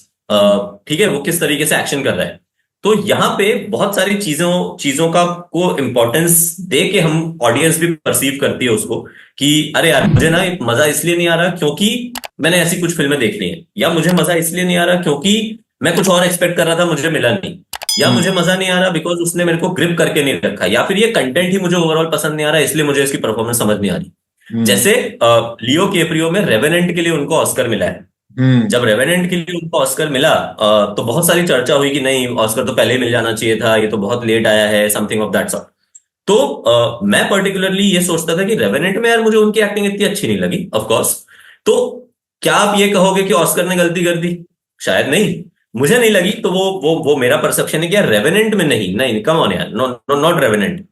ठीक है, वो किस तरीके से एक्शन कर रहा है। तो यहाँ पे बहुत सारी चीजों चीजों का को इम्पोर्टेंस दे के हम ऑडियंस भी परसीव करती है उसको, कि अरे यार मुझे ना मजा इसलिए नहीं आ रहा क्योंकि मैंने ऐसी कुछ फिल्में देख ली हैं, या मुझे मजा इसलिए नहीं आ रहा क्योंकि मैं कुछ और एक्सपेक्ट कर रहा था मुझे मिला नहीं, या हम्म। मुझे मजा नहीं आ रहा बिकॉज उसने मेरे को ग्रिप करके नहीं रखा, या फिर ये कंटेंट ही मुझे ओवरऑल पसंद नहीं आ रहा इसलिए मुझे इसकी परफॉर्मेंस समझ नहीं आ रही। हम्म। जैसे लियो केप्रियो में रेवेनेंट के लिए उनको ऑस्कर मिला है। हम्म। जब रेवेनेंट के लिए उनको ऑस्कर मिला तो बहुत सारी चर्चा हुई कि नहीं, ऑस्कर तो पहले ही मिल जाना चाहिए था, ये तो बहुत लेट आया है, समथिंग ऑफ दैट सॉर्ट। तो मैं पर्टिकुलरली ये सोचता था कि रेवेनेंट में यार मुझे उनकी एक्टिंग इतनी अच्छी नहीं लगी, ऑफ कोर्स। तो क्या आप ये कहोगे कि ऑस्कर ने गलती कर दी? शायद नहीं, मुझे नहीं लगी, तो वो मेरा परसेप्शन है कि यार रेवेनेंट में नहीं, नहीं कम ऑन यार, नॉट रेवेनेंट।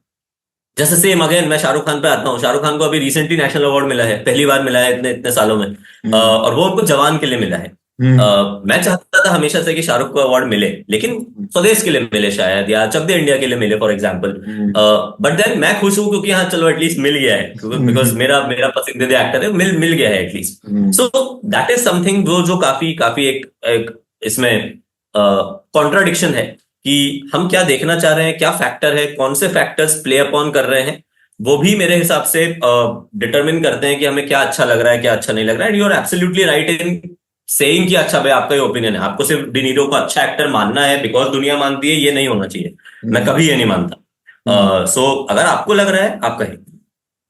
जैसे सेम अगेन मैं शाहरुख खान पे आता हूँ, शाहरुख खान को अभी रिसेंटली नेशनल अवार्ड मिला है, पहली बार मिला है इतने इतने सालों में, हम्म। और वो उनको जवान के लिए मिला है। हम्म। मैं चाहता था हमेशा से कि शाहरुख को अवार्ड मिले, लेकिन स्वदेश के लिए मिले शायद, या चक दे इंडिया के लिए मिले for example. Hmm. But then मैं खुश हूं क्योंकि हाँ चलो एटलीस्ट मिल गया है, बिकॉज हम्म। मेरा मेरा पसंदीदा एक्टर है, मिल मिल गया है at least. Hmm. So that is something जो जो काफी काफी एक इसमें कॉन्ट्राडिक्शन है, कि हम क्या देखना चाह रहे हैं, क्या फैक्टर है, कौन से फैक्टर्स प्ले अपॉन कर रहे हैं, वो भी मेरे हिसाब से डिटरमिन करते हैं कि हमें क्या अच्छा लग रहा है क्या अच्छा नहीं लग रहा है। And you are absolutely right in saying कि अच्छा भाई आपका ये ओपिनियन है, आपको सिर्फ डिनीरो को अच्छा एक्टर मानना है बिकॉज दुनिया मानती है, ये नहीं होना चाहिए। मैं हम्म। कभी ये नहीं हम्म। मानता। सो अगर आपको लग रहा है आप कहें।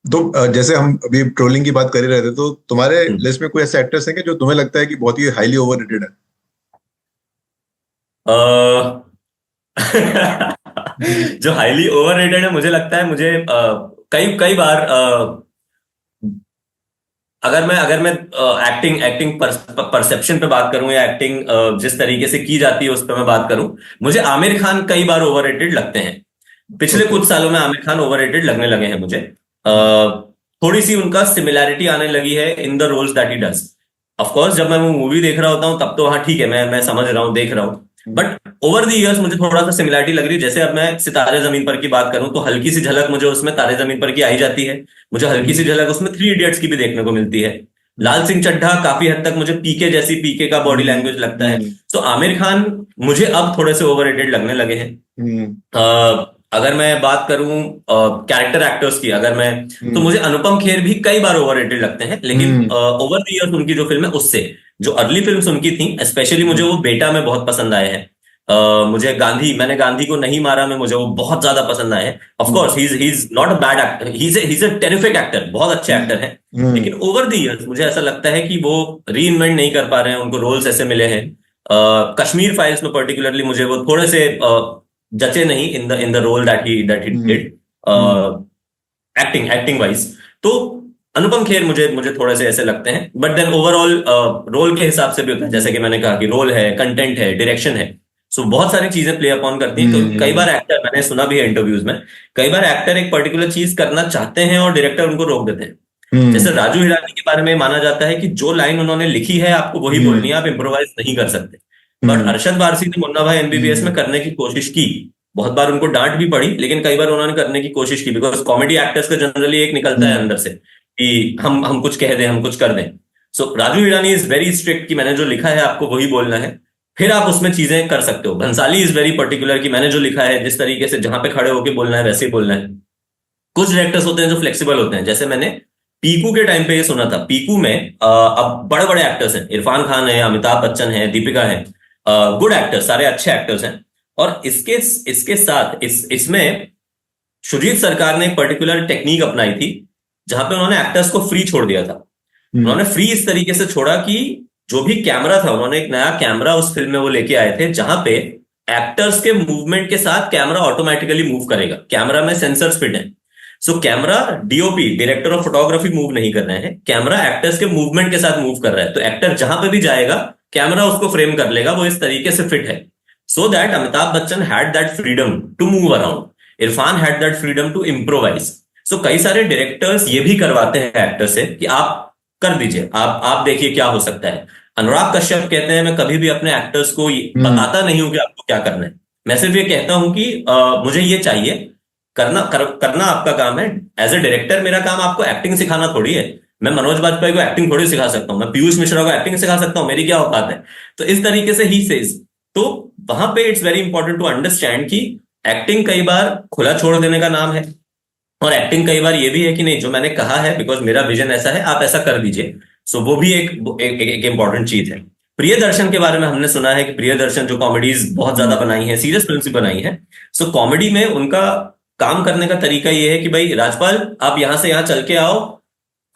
तो जैसे हम अभी ट्रोलिंग की बात कर ही रहे थे, तो तुम्हारे हम्म। लिस्ट में कोई ऐसे एक्टर्स हैं कि जो तुम्हें लगता है कि बहुत ही हाईली ओवररेटेड है? जो हाईली ओवररेटेड है, मुझे लगता है मुझे कई कई बार अगर मैं एक्टिंग एक्टिंग परसेप्शन पे बात करूं, या एक्टिंग जिस तरीके से की जाती है उस पर मैं बात करूं, मुझे आमिर खान कई बार ओवररेटेड लगते हैं। पिछले ओके। कुछ सालों में आमिर खान ओवररेटेड लगने लगे हैं मुझे। थोड़ी सी उनका सिमिलैरिटी आने लगी है in the roles that he does. Of course जब मैं वो मूवी देख रहा होता हूँ तब तो हाँ ठीक है, मैं समझ रहा हूँ, देख रहा हूँ। बट ओवर द इयर्स मुझे थोड़ा सा सिमिलैरिटी लग रही है। जैसे अब मैं सितारे जमीन पर की बात करूं तो हल्की सी झलक मुझे उसमें तारे जमीन पर की आई जाती है, मुझे हल्की सी झलक उसमें थ्री इडियट्स की भी देखने को मिलती है। लाल सिंह चड्ढा काफी हद तक मुझे पीके जैसी, पीके का बॉडी लैंग्वेज लगता है। तो आमिर खान मुझे अब थोड़े से ओवररेटेड लगने लगे हैं। अगर मैं बात करूं कैरेक्टर एक्टर्स की, अगर मैं, तो मुझे अनुपम खेर भी कई बार ओवररेटेड लगते हैं, लेकिन ओवर द इयर्स उनकी जो फिल्म है उससे, जो अर्ली फिल्म्स उनकी थी स्पेशली, मुझे वो बेटा में बहुत पसंद आए हैं। मुझे गांधी, मैंने गांधी को नहीं मारा में मुझे वो बहुत ज्यादा पसंद आए हैं। Of course he is not a bad actor, he is a terrific actor, बहुत अच्छे एक्टर हैं। लेकिन ओवर द इयर्स मुझे ऐसा लगता है कि वो री इन्वेंट नहीं कर पा रहे हैं, उनको रोल्स ऐसे मिले हैं। कश्मीर फाइल्स में पर्टिकुलरली मुझे वो थोड़े से जचे नहीं in the role that he did, acting acting wise. तो अनुपम खेर मुझे मुझे थोड़े से ऐसे लगते हैं, बट देन ओवरऑल रोल के हिसाब से भी होता है, जैसे कि मैंने कहा कि रोल है, कंटेंट है, डायरेक्शन है। सो बहुत सारी चीजें प्ले अपॉन करती हैं। तो कई बार एक्टर, मैंने सुना भी है इंटरव्यूज में, कई बार एक्टर एक पर्टिकुलर चीज करना चाहते हैं और डायरेक्टर उनको रोक देते हैं। जैसे राजू हिरानी के बारे में माना जाता है कि जो लाइन उन्होंने लिखी है आपको वही बोलनी है, आप इम्प्रोवाइज नहीं कर सकते। बट अरशद वारसी ने मुन्ना भाई एमबीबीएस में करने की कोशिश की, बहुत बार उनको डांट भी पड़ी, लेकिन कई बार उन्होंने करने की कोशिश की, बिकॉज कॉमेडी एक्टर्स का जनरली एक निकलता है अंदर से कि हम कुछ कह दें, हम कुछ कर दें। So Raju Hirani is very strict कि मैंने जो लिखा है आपको वही बोलना है, फिर आप उसमें चीजें कर सकते हो। भंसाली इज वेरी पर्टिकुलर कि मैंने जो लिखा है जिस तरीके से जहां पे खड़े होके बोलना है वैसे ही बोलना है। कुछ डायरेक्टर्स होते हैं जो फ्लेक्सिबल होते हैं, जैसे मैंने पीकू के टाइम पे ये सुना था। पीकू में अब बड़े बड़े एक्टर्स हैं, इरफान खान है, अमिताभ बच्चन है, दीपिका है, गुड एक्टर्स, सारे अच्छे एक्टर्स हैं। और इसके इसके साथ इसमें सुजीत सरकार ने एक पर्टिकुलर टेक्निक अपनाई थी, जहां पे उन्होंने एक्टर्स को फ्री छोड़ दिया था। हम्म। उन्होंने फ्री इस तरीके से छोड़ा कि जो भी कैमरा था, उन्होंने एक नया कैमरा उस फिल्म में वो लेके आए थे, जहां पे एक्टर्स के मूवमेंट के साथ कैमरा ऑटोमेटिकली मूव करेगा। कैमरा में सेंसर्स फिट हैं। So camera, DOP, director of photography, move नहीं कर रहे हैं, कैमरा एक्टर्स के मूवमेंट के साथ मूव कर रहा है। तो एक्टर जहां पे भी जाएगा, कैमरा उसको फ्रेम कर लेगा, वो इस तरीके से फिट है। So that Amitabh Bachchan had that freedom to move around, Irrfan had that freedom to improvise. So कई सारे डायरेक्टर्स ये भी करवाते हैं एक्टर से कि आप कर दीजिए, आप देखिए क्या हो सकता है। अनुराग कश्यप कहते हैं, मैं कभी भी अपने एक्टर्स को हम्म। बताता नहीं हूं कि आपको क्या करना है। मैं सिर्फ ये कहता हूं कि मुझे ये चाहिए, करना आपका काम है। एज ए डायरेक्टर मेरा काम आपको एक्टिंग सिखाना थोड़ी है। मैं मनोज बाजपेयी को एक्टिंग थोड़ी सिखा सकता हूँ, मैं पीयूष मिश्रा को एक्टिंग सिखा सकता हूँ, मेरी क्या औकात है। तो इस तरीके से ही सेज। तो वहां पे it's very important to understand कि एक्टिंग कई बार खुला छोड़ देने का नाम है, और एक्टिंग कई बार ये भी है कि नहीं, जो मैंने कहा है बिकॉज मेरा विजन ऐसा है, आप ऐसा कर दीजिए। सो वो भी एक इंपॉर्टेंट चीज है। प्रियदर्शन के बारे में हमने सुना है कि प्रियदर्शन जो कॉमेडीज बहुत ज्यादा बनाई है, सीरियस फिल्म भी बनाई है। सो कॉमेडी में उनका काम करने का तरीका ये है कि भाई राजपाल, आप यहां से यहां चल के आओ,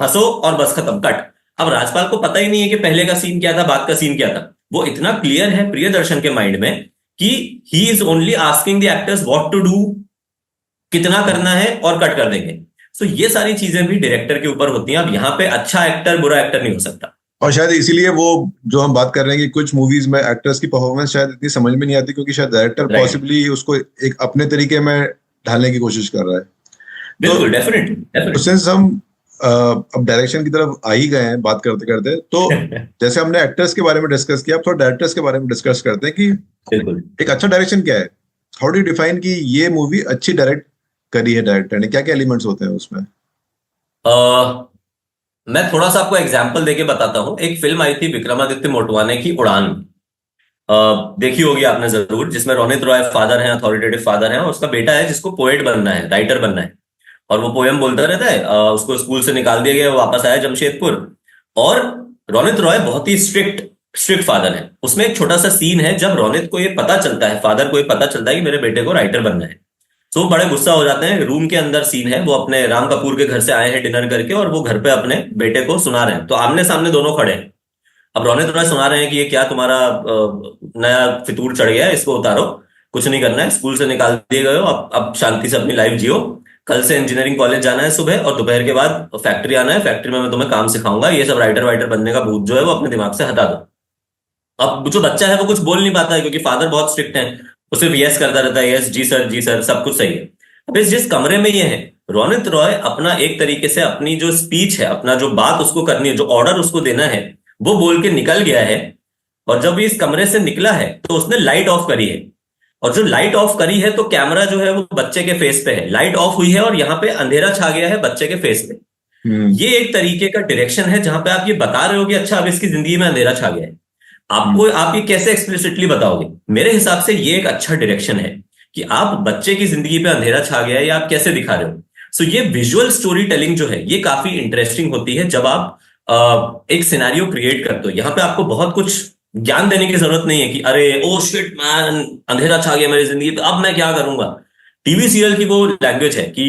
हंसो और बस खत्म, कट। अब राजपाल को पता ही नहीं है कि पहले का सीन क्या था, बाद का सीन क्या था। वो इतना क्लियर है प्रियदर्शन के माइंड में कि he is only asking the actors what to do, कितना करना है, और कट कर देंगे। सो ये सारी चीजें भी डायरेक्टर के ऊपर होती हैं। अब यहाँ पे अच्छा एक्टर बुरा एक्टर नहीं हो सकता। और शायद इसीलिए वो जो हम बात कर रहे हैं कि कुछ मूवीज में एक्टर्स की परफॉर्मेंस शायद इतनी समझ में नहीं आती, क्योंकि शायद डायरेक्टर राइट। पॉसिबली उसको एक अपने तरीके में ढालने की कोशिश कर रहा है। बिल्कुल, तो डेफिनेटली सिंस हम अब डायरेक्शन की तरफ आ ही गए हैं बात करते करते, तो डेफिनेटली। जैसे हमने एक्टर्स के बारे में डिस्कस किया, अब थोड़ा डायरेक्टर्स के बारे में डिस्कस करते हैं कि बिल्कुल। एक अच्छा डायरेक्शन क्या है। हाउ डू डिफाइन कि ये मूवी अच्छी डायरेक्ट करी है डायरेक्टर ने, क्या क्या एलिमेंट्स होते हैं उसमें? मैं थोड़ा सा आपको एग्जाम्पल देके बताता हूँ। एक फिल्म आई थी विक्रमादित्य मोटवाने की, उड़ान। देखी होगी आपने जरूर, जिसमें रोनित रॉय फादर हैं, अथॉरिटेटिव फादर हैं, और उसका बेटा है जिसको पोएट बनना है, राइटर बनना है। और वो पोयम बोलता रहता है। उसको स्कूल से निकाल दिया गया, वो वापस आया जमशेदपुर। और रोनित रॉय बहुत ही स्ट्रिक्ट स्ट्रिक्ट फादर है। उसमें एक छोटा सा सीन है जब रोनित को ये पता चलता है, फादर को ये पता चलता है कि मेरे बेटे को राइटर बनना है। तो वो बड़े गुस्सा हो जाते हैं। रूम के अंदर सीन है, वो अपने राम कपूर के घर से आए हैं डिनर करके, और वो घर पे अपने बेटे को सुना रहे हैं। तो आमने सामने दोनों खड़े हैं। अब रोनित रॉय सुना रहे हैं कि ये क्या तुम्हारा नया फितूर चढ़ गया है, इसको उतारो, कुछ नहीं करना है, स्कूल से निकाल दिए गए हो, अब शांति से अपनी लाइफ जियो। कल से इंजीनियरिंग कॉलेज जाना है सुबह, और दोपहर के बाद फैक्ट्री आना है, फैक्ट्री में मैं तुम्हें काम सिखाऊंगा। ये सब राइटर वाइटर बनने का भूत जो है वो अपने दिमाग से हटा दो। अब जो बच्चा है वो कुछ बोल नहीं पाता है, क्योंकि फादर बहुत स्ट्रिक्ट है। वो सिर्फ यस करता रहता है, यस जी सर, जी सर, सब कुछ सही है। अब इस जिस कमरे में ये है, रोनित रॉय अपना एक तरीके से अपनी जो स्पीच है, अपना जो बात उसको करनी है, जो ऑर्डर उसको देना है, वो बोल के निकल गया है। और जब इस कमरे से निकला है तो उसने लाइट ऑफ करी है। और जो लाइट ऑफ करी है, तो कैमरा जो है वो बच्चे के फेस पे है, लाइट ऑफ हुई है, और यहाँ पे अंधेरा छा गया है बच्चे के फेस पे। हम्म। ये एक तरीके का डायरेक्शन है, जहां पे आप ये बता रहे हो कि अच्छा अब इसकी जिंदगी में अंधेरा छा गया है। हम्म। आपको आप ये कैसे एक्सप्लिसिटली बताओगे? मेरे हिसाब से ये एक अच्छा डायरेक्शन है कि आप बच्चे की जिंदगी पे अंधेरा छा गया है, या आप कैसे दिखा रहे हो। सो ये विजुअल स्टोरी टेलिंग जो है, ये काफी इंटरेस्टिंग होती है जब आप एक सिनेरियो क्रिएट करते हो। यहाँ पे आपको बहुत कुछ ज्ञान देने की जरूरत नहीं है कि अरे ओ शिट मैन, अंधेरा छा गया मेरी जिंदगी पे, अब मैं क्या करूंगा। टीवी सीरियल की वो लैंग्वेज है कि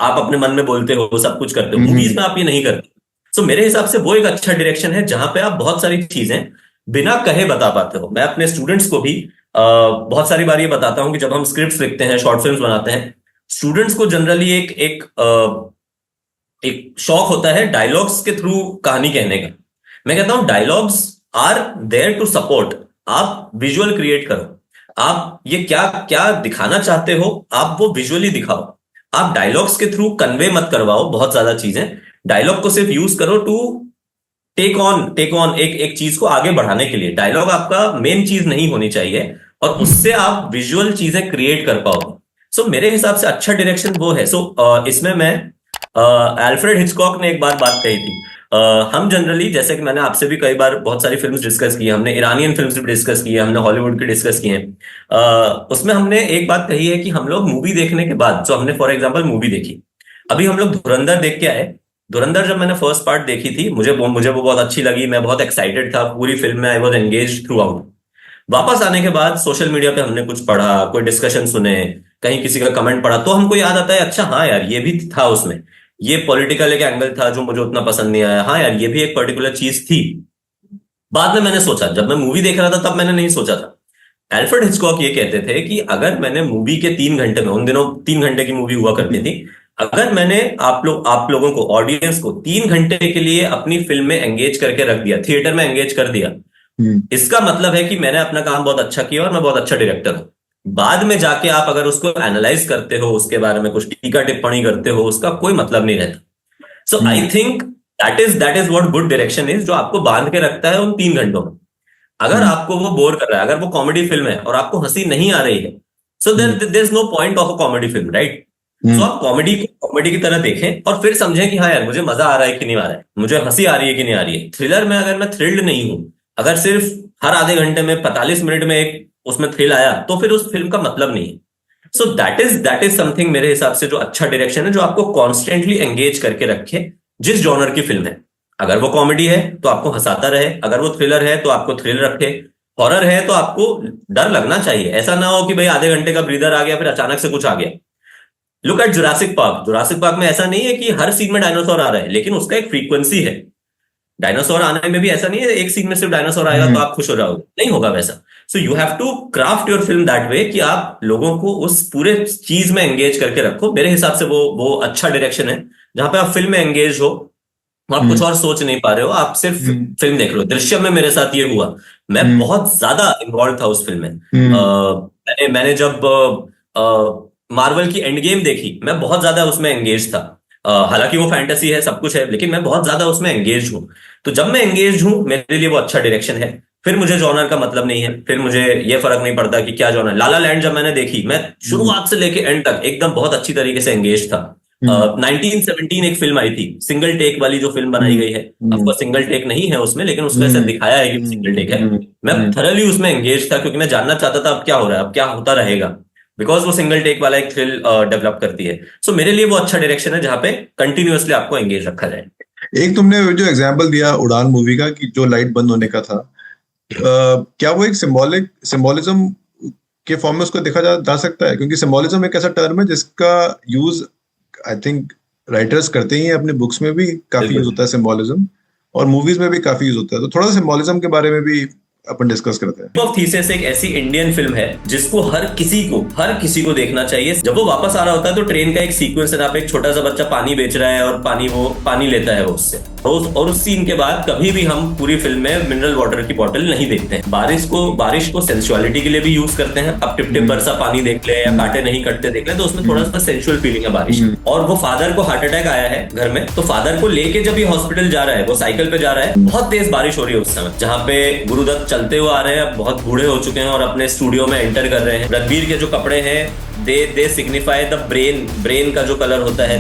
आप अपने मन में बोलते हो, सब कुछ करते हो। मूवीज में आप ये नहीं करते। सो मेरे हिसाब से वो एक अच्छा डायरेक्शन है, जहां पे आप बहुत सारी चीजें बिना कहे बता पाते हो। मैं अपने स्टूडेंट्स को भी बहुत सारी बार ये बताता हूँ कि जब हम स्क्रिप्ट्स लिखते हैं, शॉर्ट फिल्म्स बनाते हैं, स्टूडेंट्स को जनरली एक एक एक शौक होता है डायलॉग्स के थ्रू कहानी कहने का। मैं कहता हूं dialogues are there to support. आप विजुअल क्रिएट करो, आप ये क्या क्या दिखाना चाहते हो, आप वो विजुअली दिखाओ। आप डायलॉग्स के थ्रू कन्वे मत करवाओ बहुत ज्यादा चीजें। डायलॉग को सिर्फ यूज करो टू टेक ऑन एक एक चीज को आगे बढ़ाने के लिए। डायलॉग आपका मेन चीज नहीं होनी चाहिए, और उससे आप विजुअल चीजें क्रिएट कर पाओगे। सो मेरे हिसाब से अच्छा डायरेक्शन वो है। सो इसमें मैं अल्फ्रेड हिचकॉक ने एक बार बात कही थी। हम जनरली, जैसे कि मैंने आपसे भी कई बार बहुत सारी फिल्म्स डिस्कस की है, हमने ईरानियन फिल्म्स भी डिस्कस की है, हमने हॉलीवुड की डिस्कस की है। उसमें हमने एक बात कही है कि हम लोग मूवी देखने के बाद, जो हमने फॉर एग्जांपल मूवी देखी, अभी हम लोग धुरंधर देख के आए। धुरंधर जब मैंने फर्स्ट पार्ट देखी थी, मुझे वो बहुत अच्छी लगी, मैं बहुत एक्साइटेड था पूरी फिल्म में, I was engage through out. वापस आने के बाद सोशल मीडिया पे हमने कुछ पढ़ा, कोई डिस्कशन सुने, कहीं किसी का कमेंट पढ़ा, तो हमको याद आता है अच्छा हाँ यार ये भी था उसमें, ये पॉलिटिकल एक एंगल था जो मुझे उतना पसंद नहीं आया, हाँ यार ये भी एक पर्टिकुलर चीज थी। बाद में मैंने सोचा, जब मैं मूवी देख रहा था तब मैंने नहीं सोचा था। एल्फ्रेड हिचकॉक ये कहते थे कि अगर मैंने मूवी के 3 घंटे में, उन दिनों 3 घंटे की मूवी हुआ करती थी, अगर मैंने आप लोगों को, ऑडियंस को 3 घंटे के लिए अपनी फिल्म में एंगेज करके रख दिया, थिएटर में एंगेज कर दिया, हम्म। इसका मतलब है कि मैंने अपना काम बहुत अच्छा किया और मैं बहुत अच्छा डायरेक्टर हूं। बाद में जाके आप अगर उसको एनालाइज करते हो, उसके बारे में कुछ टीका टिप्पणी करते हो, उसका कोई मतलब नहीं रहता। So I think that is what good direction is, जो आपको बांध के रखता है उन 3 घंटों में। अगर आपको वो बोर कर रहा है, अगर वो कॉमेडी फिल्म है और आपको हंसी नहीं आ रही है, so there is no point of a comedy film, right? So आप कॉमेडी को कॉमेडी की तरह देखें और फिर समझें कि हाँ यार मुझे मजा आ रहा है कि नहीं आ रहा है, मुझे हंसी आ रही है कि नहीं आ रही है। थ्रिलर में अगर मैं थ्रिल्ड नहीं हूं, अगर सिर्फ हर आधे घंटे में 45 मिनट में एक उसमें थ्रिल आया, तो फिर उस फिल्म का मतलब नहीं है। सो दैट इज समथिंग मेरे हिसाब से जो अच्छा डायरेक्शन है, जो आपको कॉन्स्टेंटली एंगेज करके रखे जिस जॉनर की फिल्म है। अगर वो कॉमेडी है तो आपको हंसाता रहे, अगर वो थ्रिलर है तो आपको थ्रिल रखे, हॉरर है तो आपको डर लगना चाहिए, ऐसा ना हो कि भाई आधे घंटे का ब्रीदर आ गया फिर अचानक से कुछ आ गया। Look at Jurassic park, Jurassic park में ऐसा नहीं है कि हर सीन में डायनासोर आ रहा है, लेकिन उसका एक फ्रीक्वेंसी है। डायनासोर आने में भी ऐसा नहीं है एक सीन में सिर्फ डायनासोर आएगा तो आप खुश हो जाओगे, नहीं होगा वैसा। So you have to craft your film that way कि आप लोगों को उस पूरे चीज में एंगेज करके रखो। मेरे हिसाब से वो अच्छा डायरेक्शन है, जहां पे आप फिल्म में एंगेज हो, आप कुछ और सोच नहीं पा रहे हो, आप सिर्फ फिल्म देख लो। दृश्यम में मेरे साथ ये हुआ, मैं बहुत ज्यादा इन्वॉल्व था उस फिल्म में। मैंने जब मार्वल की एंड गेम देखी, मैं बहुत ज्यादा उसमें एंगेज था। हालांकि वो फैंटेसी है, सब कुछ है, लेकिन मैं बहुत ज्यादा उसमें एंगेज हूँ। तो जब मैं एंगेज हूँ, मेरे लिए वो अच्छा डायरेक्शन है। फिर मुझे जॉनर का मतलब नहीं है, फिर मुझे ये फर्क नहीं पड़ता कि क्या जॉनर। लाला लैंड जब मैंने देखी, मैं शुरुआत से लेके एंड तक एकदम बहुत अच्छी तरीके से एंगेज था। 1917 एक फिल्म आई थी, सिंगल टेक वाली जो फिल्म बनाई गई है, अफकोर्स सिंगल टेक नहीं है उसमें, लेकिन उसमें ऐसा दिखाया है कि सिंगल टेक है। मैं थरली उसमें एंगेज था, क्योंकि मैं जानना चाहता था अब क्या हो रहा है, अब क्या होता रहेगा, बिकॉज वो सिंगल टेक वाला एक थ्रिल डेवलप करती है। सो मेरे लिए वो अच्छा डायरेक्शन है जहां पे कंटिन्यूअसली आपको एंगेज रखा जाए। एक तुमने जो एग्जांपल दिया उड़ान मूवी का, कि जो लाइट बंद होने का था, क्या वो एक सिंबोलिज्म के फॉर्म में उसको देखा जा सकता है? क्योंकि सिंबोलिज्म एक ऐसा टर्म है जिसका यूज आई थिंक राइटर्स करते ही हैं, अपने बुक्स में भी काफी यूज होता है सिंबोलिज्म, और मूवीज में भी काफी यूज होता है। तो थोड़ा सा सिंबोलिज्म के बारे में भी अपन डिस्कस करते हैं। ऑफ थीसिस एक ऐसी इंडियन फिल्म है जिसको हर किसी को देखना चाहिए। जब वो वापस आ रहा होता है तो ट्रेन का एक सीक्वेंस है, जहाँ पे एक छोटा सा बच्चा पानी बेच रहा है और पानी लेता है वो उससे, और उस सीन के बाद कभी भी हम पूरी फिल्म में मिनरल वाटर की बोतल नहीं देखते हैं। बारिश को सेंसुअलिटी के लिए भी यूज करते हैं। अब टिप टिप बरसा पानी देख ले या कांटे नहीं कटते देख ले, तो उसमें थोड़ा सा सेंसुअल फीलिंग है बारिश। और वो फादर को हार्ट अटैक आया है घर में, तो फादर को लेके जब ये हॉस्पिटल जा रहा है, वो साइकिल पे जा रहा है, बहुत तेज बारिश हो रही है उस समय, जहाँ पे गुरुदत्त चलते हुए आ रहे हैं, बहुत बूढ़े हो चुके हैं और अपने स्टूडियो में एंटर कर रहे हैं। रणबीर के जो कपड़े हैं, दे सिग्निफाई द ब्रेन का जो कलर होता है,